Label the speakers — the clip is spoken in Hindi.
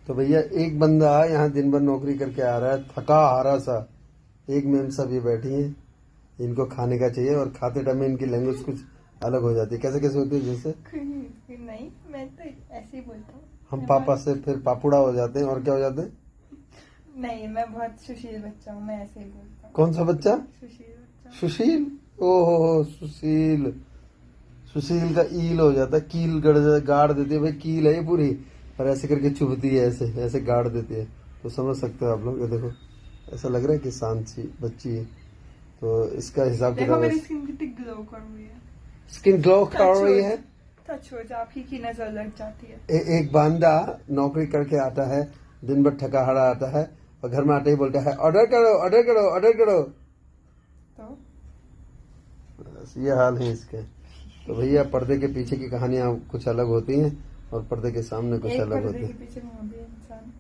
Speaker 1: तो भैया एक बंदा यहाँ दिन भर नौकरी करके आ रहा है, थका हारा सा। एक मैम सब ये बैठी हैं, इनको खाने का चाहिए और खाते टाइम में इनकी लैंग्वेज कुछ अलग हो जाती है। कैसे कैसे होती है जैसे
Speaker 2: नहीं, मैं तो ऐसे ही बोलता हूँ।
Speaker 1: हम पापा से फिर पापुड़ा हो जाते हैं और क्या हो जाते हैं।
Speaker 2: नहीं, मैं बहुत सुशील बच्चा हूँ, मैं ऐसे ही बोलता हूँ।
Speaker 1: कौन सा बच्चा?
Speaker 2: सुशील बच्चा।
Speaker 1: सुशील। ओहो सुशील। सुशील का ईल हो जाता है, कील गाड़ देती है भाई, कील है ये पूरी, और ऐसे करके चुभती है, ऐसे ऐसे गाड़ देती है। तो समझ सकते हो आप लोग। ये देखो ऐसा लग रहा है कि शांत सी बच्ची है, तो इसका हिसाब
Speaker 2: देखो
Speaker 1: किताब
Speaker 2: मेरी स्किन कितनी ग्लो कर रही है।
Speaker 1: स्किन ग्लो कर रही है।
Speaker 2: टच हो जा, आपकी की नजर लग जाती है।
Speaker 1: एक बंदा नौकरी करके आता है, दिन भर थका हारा आता है और घर में आते ही बोलता है ऑर्डर करो ऑर्डर करो ऑर्डर करो।
Speaker 2: तो
Speaker 1: बस ये हाल है इसके। तो भैया पर्दे के पीछे की कहानियां कुछ अलग होती हैं और पर्दे के सामने कुछ
Speaker 2: एक
Speaker 1: अलग
Speaker 2: पर्दे
Speaker 1: होती
Speaker 2: के
Speaker 1: है।
Speaker 2: पीछे वहाँ भी इंसान।